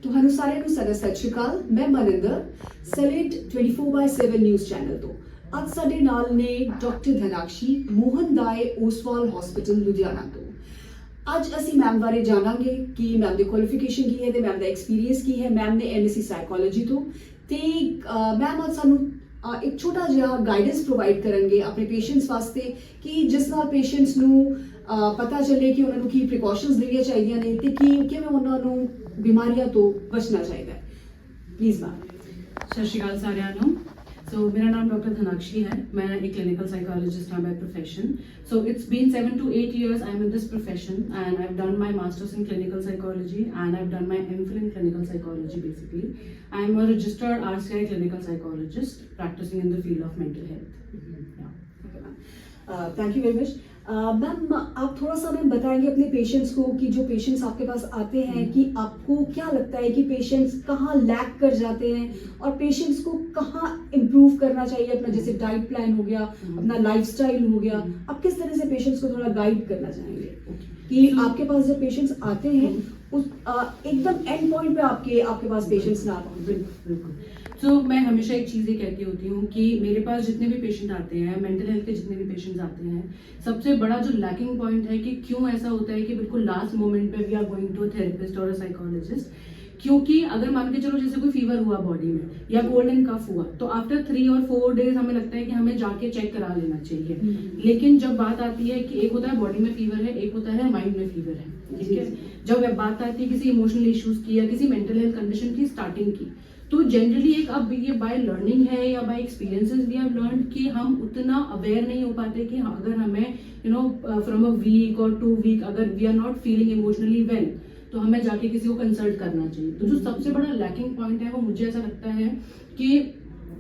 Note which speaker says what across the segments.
Speaker 1: ਤੁਹਾਨੂੰ ਸਾਰਿਆਂ ਨੂੰ ਸਤਿ ਸ਼੍ਰੀ ਅਕਾਲ। ਮੈਂ ਮਨਿੰਦਰ, ਸੈਲੇਟ 24/7 ਨਿਊਜ਼ ਚੈਨਲ ਤੋਂ। ਅੱਜ ਸਾਡੇ ਨਾਲ ਨੇ ਡਾਕਟਰ ਧਨਾਕਸ਼ੀ ਮੋਹਨ ਦਾਏ ਓਸਵਾਲ ਹਸਪੀਟਲ ਲੁਧਿਆਣਾ ਤੋਂ। ਅੱਜ ਅਸੀਂ ਮੈਮ ਬਾਰੇ ਜਾਣਾਂਗੇ ਕਿ ਮੈਮ ਦੀ ਕੁਆਲੀਫਿਕੇਸ਼ਨ ਕੀ ਹੈ ਤੇ ਮੈਮ ਦਾ ਐਕਸਪੀਰੀਅੰਸ ਕੀ ਹੈ। ਮੈਮ ਨੇ MSc ਸਾਈਕੋਲੋਜੀ ਤੋਂ ਤੇ ਮੈਮ ਅੱਜ ਸਾਨੂੰ ਇੱਕ ਛੋਟਾ ਜਿਹਾ ਗਾਈਡੈਂਸ ਪ੍ਰੋਵਾਈਡ ਕਰਨਗੇ ਆਪਣੇ ਪੇਸ਼ੈਂਟਸ ਵਾਸਤੇ ਕਿ ਜਿਸ ਨਾਲ ਪੇਸ਼ੈਂਟਸ ਨੂੰ ਪਤਾ ਚੱਲੇ ਕਿ ਉਹਨਾਂ ਨੂੰ ਕੀ ਪ੍ਰੀਕਾਸ਼ਨਸ ਲੈਣੀਆਂ ਚਾਹੀਦੀਆਂ ਨੇ ਤੇ ਕਿਵੇਂ ਉਹਨਾਂ ਨੂੰ ਬਿਮਾਰੀਆਂ ਤੋਂ ਬਚਣਾ ਚਾਹੀਦਾ ਹੈ। Please ma'am.
Speaker 2: ਸਤਿ ਸ਼੍ਰੀ ਅਕਾਲ ਸਾਰਿਆਂ ਨੂੰ। ਸੋ ਮੇਰਾ ਨਾਮ ਡਾਕਟਰ ਧਨਾਕਸ਼ੀ ਹੈ। ਮੈਂ ਇੱਕ ਕਲੀਨਿਕਲ ਸਾਈਕੋਲੋਜਿਸਟ ਹਾਂ ਬਾय profession. So it's been 7 to 8 years I'm in this profession and I've done my master's in clinical psychology and I've done my MPhil in clinical psychology basically. I'm a registered RCI clinical psychologist practicing in the field of mental health.
Speaker 1: Thank you very much. Ma'am आप थोड़ा सा ma'am बताएंगे अपने patients को कि जो patients आपके पास आते हैं कि आपको क्या लगता है कि पेशेंट्स कहाँ लैक कर जाते हैं और पेशेंट्स को कहाँ इम्प्रूव करना चाहिए अपना, जैसे डाइट प्लान हो गया, अपना लाइफस्टाइल हो गया। आप किस तरह से पेशेंट्स को थोड़ा गाइड करना चाहेंगे कि आपके पास जब पेशेंट्स आते हैं उस एकदम एंड पॉइंट पे आपके पास पेशेंट्स ना पहुंचे।
Speaker 2: बिल्कुल। तो मैं हमेशा एक चीज़ ये कहती होती हूँ कि मेरे पास जितने भी पेशेंट आते हैं, मेंटल हेल्थ के जितने भी पेशेंट्स आते हैं, सबसे बड़ा जो लैकिंग पॉइंट है कि क्यों ऐसा होता है कि बिल्कुल लास्ट मोमेंट पे we are going to a therapist और अ साइकोलॉजिस्ट। क्योंकि अगर मान के चलो जैसे कोई फीवर हुआ बॉडी में या कोल्ड एंड कफ हुआ तो आफ्टर 3 और 4 डेज हमें लगता है कि हमें जाके चेक करा लेना चाहिए। लेकिन जब बात आती है कि एक होता है बॉडी में फीवर है, एक होता है माइंड में फीवर है, ठीक है। जब बात आती है किसी इमोशनल इश्यूज की या किसी मेंटल हेल्थ कंडीशन की स्टार्टिंग की, तो जनरली एक अब ये बाय लर्निंग है या by experiences we have learn कि हम उतना अवेयर नहीं हो पाते कि अगर हमें फ्रॉम अ वीक और 2 वीक अगर we are not feeling emotionally well तो हमें जाके किसी को कंसल्ट करना चाहिए। तो जो सबसे बड़ा लैकिंग पॉइंट है वो मुझे ऐसा लगता है कि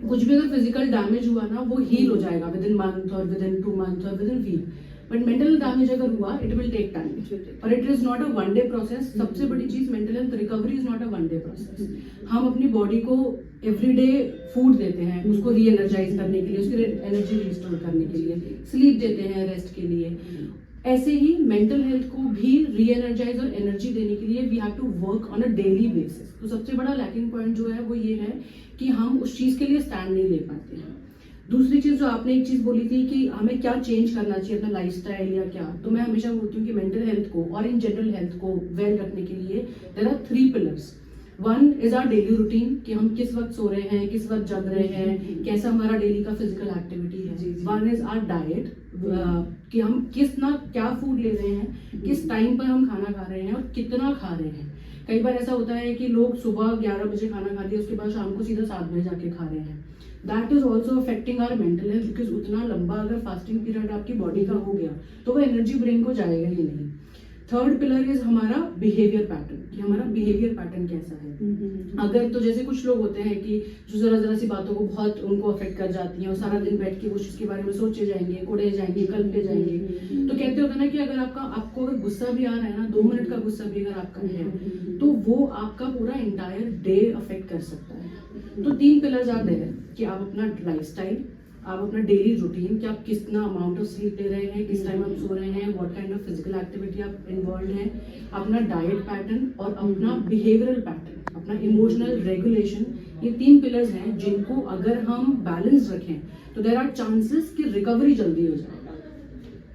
Speaker 2: कुछ भी अगर फिजिकल डैमेज हुआ ना वो हील हो जाएगा विद इन मंथ और विद इन 2 मंथ और within week, but mental damage अगर हुआ इट विल टेक टाइम और it is not a 1 day process. सबसे बड़ी चीज mental health recovery is not a 1 day process. हम अपनी बॉडी को एवरीडे फूड देते हैं उसको री एनर्जाइज करने के लिए, उसकी एनर्जी रिस्टोर करने के लिए, स्लीप देते हैं रेस्ट के लिए। ऐसे ही मेंटल हेल्थ को भी री एनर्जाइज और एनर्जी देने के लिए we have to work on a daily basis. तो सबसे बड़ा लैकिंग पॉइंट जो है वो ये है कि हम उस चीज के लिए स्टैंड नहीं ले पाते हैं। दूसरी चीज जो आपने एक चीज बोली थी कि हमें क्या चेंज करना चाहिए अपना लाइफस्टाइल या क्या, तो मैं हमेशा बोलती हूँ कि मेंटल हेल्थ को और इन जनरल हेल्थ को वेल रखने के लिए there are 3 pillars. 1 is our daily routine कि हम किस वक्त सो रहे हैं, किस वक्त जग रहे हैं, कैसा हमारा डेली का फिजिकल एक्टिविटी है। 1 इज आवर डाइट कि हम क्या फूड ले रहे हैं, किस टाइम पर हम खाना खा रहे हैं और कितना खा रहे हैं। कई बार ऐसा होता है कि लोग सुबह 11 बजे खाना खा लिया उसके बाद शाम को सीधा 7 बजे जाके खा रहे हैं। That is also affecting our mental health because उतना लंबा अगर फास्टिंग पीरियड आपकी बॉडी का हो गया तो वो एनर्जी ब्रेन को जाएगा ही नहीं। 3rd पिलर इज हमारा बिहेवियर पैटर्न कि हमारा बिहेवियर पैटर्न कैसा है। अगर तो जैसे कुछ लोग होते हैं कि जो जरा सी बातों को बहुत उनको अफेक्ट कर जाती हैं और सारा दिन बैठ के कुछ उसके बारे में सोचे जाएंगे, कोड़े जाएंगे, कल्पे जाएंगे। तो कहते होते हैं ना कि अगर आपको अगर गुस्सा भी आ रहा है ना, 2 मिनट का गुस्सा भी अगर आपका है तो वो आपका पूरा इंटायर डे अफेक्ट कर सकता है। तो 3 पिलर्स आर देयर कि आप अपना लाइफस्टाइल, आप अपना डेली रूटीन कि आप कितना अमाउंट ऑफ स्लीप ले रहे हैं, किस टाइम आप सो रहे हैं, what kind of physical activity आप इन्वॉल्व हैं, अपना डाइट पैटर्न और अपना बिहेवियरल पैटर्न, अपना इमोशनल रेगुलेशन। ये 3 पिलर्स हैं जिनको अगर हम बैलेंस रखें तो देयर आर चांसेस कि रिकवरी जल्दी हो जाएगा।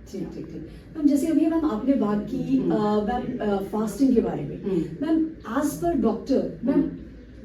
Speaker 1: ठीक। मैम जैसे अभी मैम आपने बात की मैम फास्टिंग के बारे में, ma'am as per doctor ma'am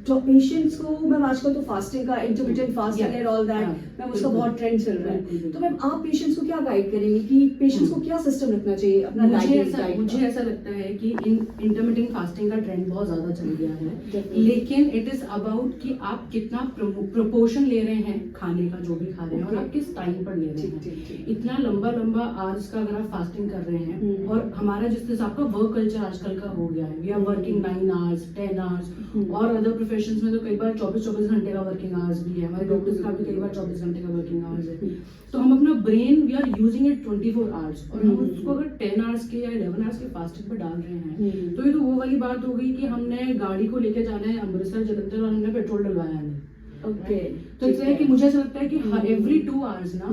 Speaker 1: तो पेशेंट्स को मैम आजकल तो फास्टिंग का intermittent fasting and all that ma'am उसका बहुत ट्रेंड चल रहा है। तो मैम आप पेशेंट्स को क्या गाइड करेंगे कि पेशेंट्स को क्या सिस्टम रखना चाहिए अपना डाइट?
Speaker 2: मुझे ऐसा लगता है कि इंटरमिटेंट फास्टिंग का ट्रेंड बहुत ज्यादा चल गया है, लेकिन इट इज अबाउट कि आप कितना प्रोपोर्शन ले रहे हैं खाने का, जो भी खा रहे हैं और आप किस टाइम पर ले रहे हैं। इतना लंबा आवर्स का अगर आप फास्टिंग कर रहे हैं और हमारा जिस हिसाब का वर्क कल्चर आजकल का हो गया है, we are working 9 hours 10 hours और अदर प्रोफेशंस में तो कई बार 24 घंटे का वर्किंग आवर्स भी है। हमारे डॉक्टर्स का भी कई बार 24 घंटे का वर्किंग आवर्स है। तो हम अपना brain we are using it 24 hours और हम उसको अगर 10 आवर्स के या 11 आवर्स के फास्टिंग पर डाल रहे हैं तो ये तो वो वाली बात हो गई कि हमने गाड़ी को लेके जाना है अमृतसर जलंधर और हमने पेट्रोल डलवाया नहीं।
Speaker 1: ओके
Speaker 2: तो इसलिए कि मुझे ऐसा लगता है कि एवरी 2 आवर्स ना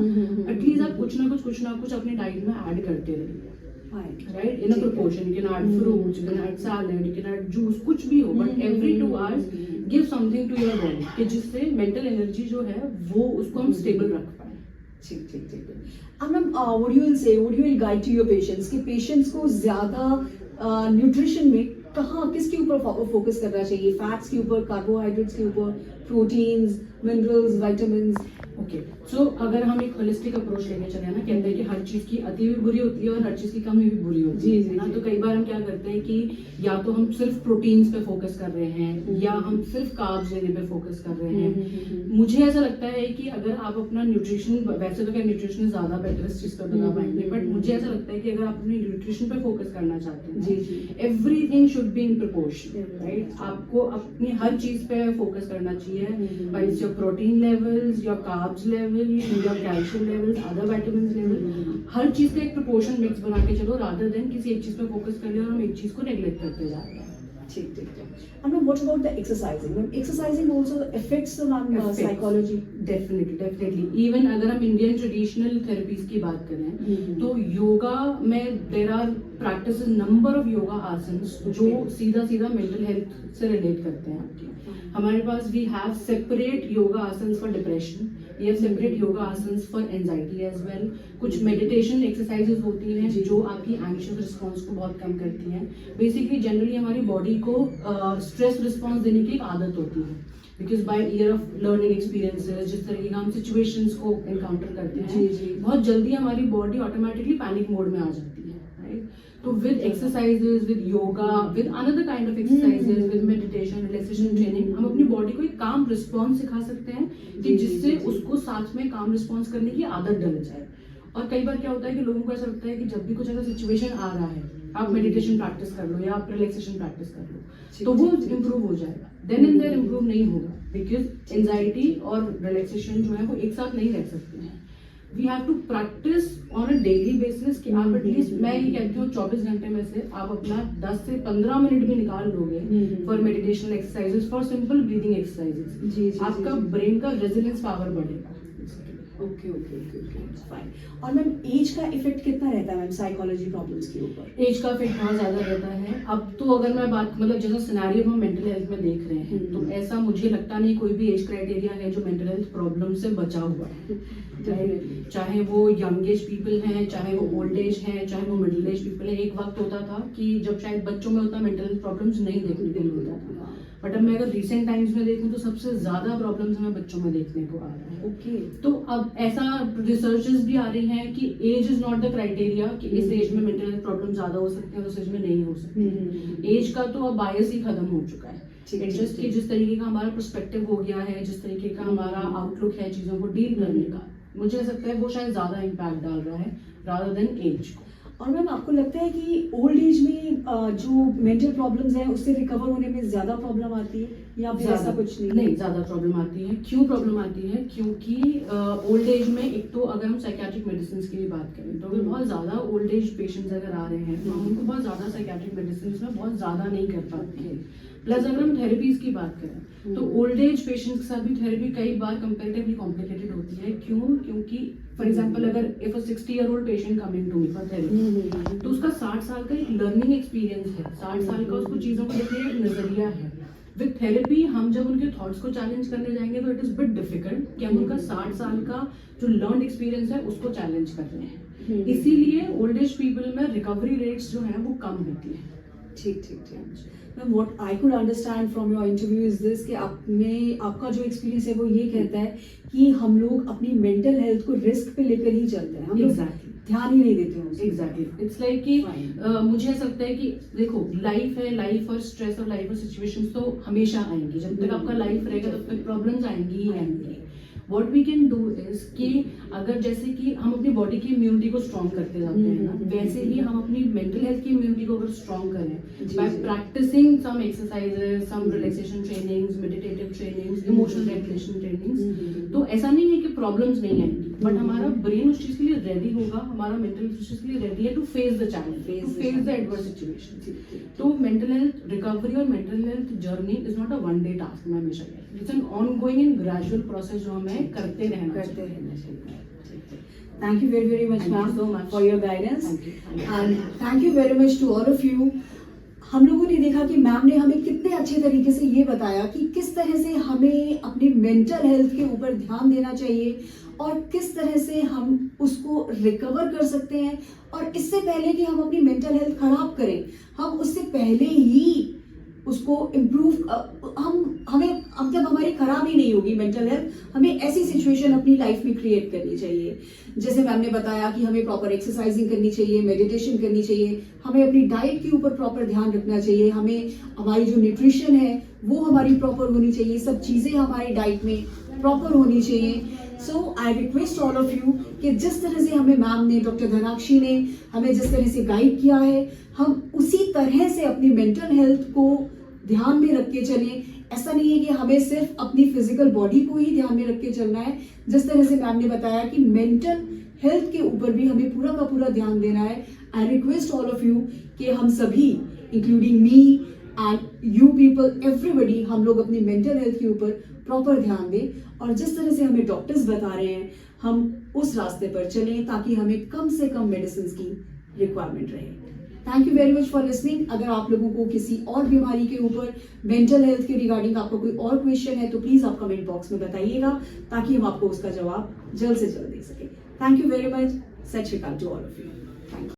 Speaker 2: एटलीस्ट आप कुछ ना कुछ अपनी डाइट में ऐड करते रहिए। right, in a proportion. You can add fruits, you can add salad, you can add juice, कुछ भी हो, but every 2 hours give something to your body कि जिससे mental energy जो है वो उसको हम stable रख पाए.
Speaker 1: ठीक ठीक ठीक ठीक. Ma'am what you will say, what you will guide to your patients कि पेशेंट्स को ज्यादा न्यूट्रिशन में कहाँ किसके ऊपर फोकस करना चाहिए, फैट्स के ऊपर, कार्बोहाइड्रेट्स के ऊपर, प्रोटीन्स, मिनरल्स, विटामिन्स?
Speaker 2: ओके, सो अगर हम एक होलिस्टिक अप्रोच लेके चले ना, कहते हैं कि हर चीज की अति भी बुरी होती है और हर चीज की कमी भी बुरी होती है ना. तो कई बार हम क्या करते हैं कि या तो हम सिर्फ प्रोटीन्स पे फोकस कर रहे हैं या हम सिर्फ कार्ब्स लेने पे फोकस कर रहे हैं. मुझे ऐसा लगता है कि अगर आप अपना न्यूट्रिशन, वैसे तो क्या न्यूट्रिशन ज्यादा बेटर इस चीज पे बता पाएंगे, बट मुझे ऐसा लगता है कि अगर आप अपने न्यूट्रिशन पे फोकस करना चाहते हैं, everything should be in proportion, right. आपको अपनी हर चीज पे फोकस करना चाहिए, your protein levels, your carbs level, your calcium levels, other vitamins level, हर चीज का एक प्रोपोर्शन मिक्स बना के चलो, रादर देन किसी एक चीज पे फोकस कर लिया और हम एक चीज को नेग्लेक्ट करते जा रहे हैं.
Speaker 1: ठीक ठीक ठीक. And ma'am, what about the exercising? Ma'am, exercising also affects the psychology.
Speaker 2: Definitely. Even अगर हम इंडियन ट्रेडिशनल थेरेपीज की बात करें तो योगा में there are practices, number of yoga asanas जो सीधा मेंटल हेल्थ से रिलेट करते हैं आपकी. हमारे पास we have separate yoga asanas for depression, we have separate yoga asanas for anxiety as well. कुछ मेडिटेशन एक्सरसाइजेज होती हैं जो आपकी एंग्शियस रिस्पॉन्स को बहुत कम करती हैं. बेसिकली जनरली हमारी बॉडी को स्ट्रेस रिस्पॉन्स देने की एक आदत होती है, because by year of learning experiences, जिस तरीके का हम सिचुएशंस को एनकाउंटर करते हैं, बहुत जल्दी हमारी बॉडी ऑटोमेटिकली पैनिक मोड में आ जाती है, राइट. तो with exercises, with yoga, with another kind of exercises, with meditation, relaxation training, हम अपनी बॉडी को एक काम रिस्पॉन्स सिखा सकते हैं कि जिससे उसको साथ में काम रिस्पॉन्स करने की आदत डल जाए. और कई बार क्या होता है कि लोगों को ऐसा लगता है कि जब भी कुछ ऐसा सिचुएशन आ रहा है, आप मेडिटेशन प्रैक्टिस कर लो या आप रिलैक्सेशन प्रैक्टिस कर लो तो वो इम्प्रूव हो जाएगा. देन एंड देयर इम्प्रूव नहीं होगा, बिकॉज एंजाइटी और रिलैक्सेशन जो है वो एक साथ नहीं रह सकते हैं. We have to practice on a daily basis कि आप एटलीस्ट, मैं ये कहती हूँ 24 घंटे में से आप अपना 10 से 15 मिनट भी निकाल लोगे for meditational exercises, for simple breathing exercises, आपका ब्रेन का रेजिलियंस पावर बढ़ेगा.
Speaker 1: Okay, fine. और मैम एज का इफेक्ट कितना रहता है मैम साइकोलॉजी प्रॉब्लम्स के ऊपर?
Speaker 2: एज का इफेक्ट बहुत ज्यादा रहता है. अब तो अगर मैं बात, मतलब जैसा सिनेरियो हम मेंटल हेल्थ में देख रहे हैं, तो ऐसा मुझे लगता नहीं कोई भी एज क्राइटेरिया है जो मेंटल हेल्थ प्रॉब्लम से बचा हुआ है. चाहे वो यंग एज पीपल हैं, चाहे वो ओल्ड एज हैं, चाहे वो मिडिल एज पीपल है. एक वक्त होता था कि जब शायद बच्चों में उतना मेंटल हेल्थ प्रॉब्लम्स नहीं देखने को मिलता था, बट अब मैं अगर रिसेंट टाइम्स में देखूं तो सबसे ज्यादा प्रॉब्लम्स हमें बच्चों में देखने को आ रहा है.
Speaker 1: ओके.
Speaker 2: तो अब ऐसा रिसर्चेस भी आ रही हैं कि age is not the criteria कि इस एज में मेंटल हेल्थ प्रॉब्लम ज्यादा हो सकते हैं, उस एज में नहीं हो सकते. एज का तो अब बायस ही खत्म हो चुका है. जस्ट कि जिस तरीके का हमारा पर्सपेक्टिव हो गया है, जिस तरीके का हमारा आउटलुक है चीजों को डील करने का, मुझे ऐसा लगता है वो शायद ज्यादा इम्पैक्ट डाल रहा है रादर देन एज को.
Speaker 1: और मैम आपको लगता है कि ओल्ड एज में जो मेंटल प्रॉब्लम्स हैं उससे रिकवर होने में ज्यादा प्रॉब्लम आती है या फिर ऐसा कुछ नहीं?
Speaker 2: ज्यादा प्रॉब्लम आती है. क्यों प्रॉब्लम आती है? क्योंकि ओल्ड एज में एक तो अगर हम साइकियाट्रिक मेडिसिन की भी बात करें तो अगर बहुत ज्यादा ओल्ड एज पेशेंट्स अगर आ रहे हैं तो हम उनको बहुत ज्यादा साइकियाट्रिक मेडिसिन में बहुत ज्यादा नहीं कर पाते हैं. प्लस अगर हम थेरेपीज की बात करें तो ओल्ड एज पेशेंट्स के साथ भी थेरेपी कई बार कंपैरेटिवली कॉम्प्लिकेटेड होती है. क्यों? क्योंकि फॉर एग्जांपल अगर if a 60-year-old patient coming to me for therapy, तो उसका 60 साल का एक लर्निंग एक्सपीरियंस है, 60 साल का उसको चीजों को देखने का एक नजरिया है. विद थेरेपी हम जब उनके थॉट्स को चैलेंज करने जाएंगे तो इट इज बिट डिफिकल्ट कि हम उनका 60 साल का जो लर्न एक्सपीरियंस है उसको चैलेंज कर रहे हैं. इसीलिए ओल्ड एज पीपल में रिकवरी रेट्स जो है वो कम होती है.
Speaker 1: ठीक. Ma'am what I could understand from your interview is this कि आपका जो एक्सपीरियंस है वो ये कहता है कि हम लोग अपनी मेंटल हेल्थ को रिस्क पे लेकर ही चलते हैं, हम लोग ध्यान ही नहीं देते हैं.
Speaker 2: एग्जैक्टली. इट्स लाइक कि मुझे ऐसा लगता है कि देखो लाइफ है, लाइफ और स्ट्रेस और लाइफ और सिचुएशंस तो हमेशा आएंगी. जब तक आपका लाइफ रहेगा तब तक प्रॉब्लम्स आएंगी ही आएंगी. What we can do is कि अगर जैसे कि हम अपनी बॉडी की इम्यूनिटी को स्ट्रॉन्ग करते जाते हैं ना, वैसे ही हम अपनी मेंटल हेल्थ की इम्यूनिटी को अगर स्ट्रॉन्ग करें by practicing some exercises, some relaxation trainings, meditative trainings, emotional regulation trainings, तो ऐसा नहीं है कि प्रॉब्लम्स नहीं आएंगी, बट हमारा ब्रेन उस चीज के लिए रेडी होगा, हमारा मेंटल उस चीज के लिए रेडी है to face the challenge, to face the adverse situation. तो मेंटल हेल्थ रिकवरी और mental health journey is not a one day task. मैं हमेशा कहती हूँ it's an ongoing and gradual process जो हमें करते रहना चाहिए. सकते हैं।
Speaker 1: Thank you very, very much,
Speaker 2: Thank you
Speaker 1: ma'am,
Speaker 2: so much.
Speaker 1: for your guidance.
Speaker 2: Thank you. Thank you.
Speaker 1: And thank you very much to all of you. हम लोगों ने देखा कि मैम ने हमें कितने अच्छे तरीके से ये बताया कि किस तरह से हमें अपनी मेंटल हेल्थ के ऊपर ध्यान देना चाहिए और किस तरह से हम उसको रिकवर कर सकते हैं। और इससे पहले कि हम अपनी मेंटल हेल्थ खराब करें, हम उससे पहले ही उसको इम्प्रूव हम जब हमारी खराब ही नहीं होगी मेंटल हेल्थ, हमें ऐसी सिचुएशन अपनी लाइफ में क्रिएट करनी चाहिए। जैसे मैम ने बताया कि हमें प्रॉपर एक्सरसाइजिंग करनी चाहिए, मेडिटेशन करनी चाहिए, हमें अपनी डाइट के ऊपर प्रॉपर ध्यान रखना चाहिए, हमें हमारी जो न्यूट्रिशन है वो हमारी प्रॉपर होनी चाहिए, सब चीज़ें हमारी डाइट में प्रॉपर होनी चाहिए। So I request all of you कि जिस तरह से हमें मैम ने, डॉक्टर धनाक्षी ने हमें जिस तरह से गाइड किया है, हम उसी तरह से अपनी मेंटल हेल्थ को ध्यान में रख के चलें। ऐसा नहीं है कि हमें सिर्फ अपनी फिजिकल बॉडी को ही ध्यान में रख के चलना है। जिस तरह से मैम ने बताया कि मेंटल हेल्थ के ऊपर भी हमें पूरा का पूरा ध्यान देना है। आई रिक्वेस्ट ऑल ऑफ यू कि हम सभी, including me and you people, everybody, हम लोग अपनी मेंटल हेल्थ के ऊपर प्रॉपर ध्यान दें और जिस तरह से हमें डॉक्टर्स बता रहे हैं हम उस रास्ते पर चलें ताकि हमें कम से कम मेडिसिन की रिक्वायरमेंट रहे। Thank you very much for listening. अगर आप लोगों को किसी और बीमारी के ऊपर, मेंटल हेल्थ के रिगार्डिंग आपका कोई और क्वेश्चन है तो प्लीज आप कमेंट बॉक्स में बताइएगा ताकि हम आपको उसका जवाब जल्द से जल्द दे सकें। Thank you very much. सत श्री अकाल to all of you. Thank you.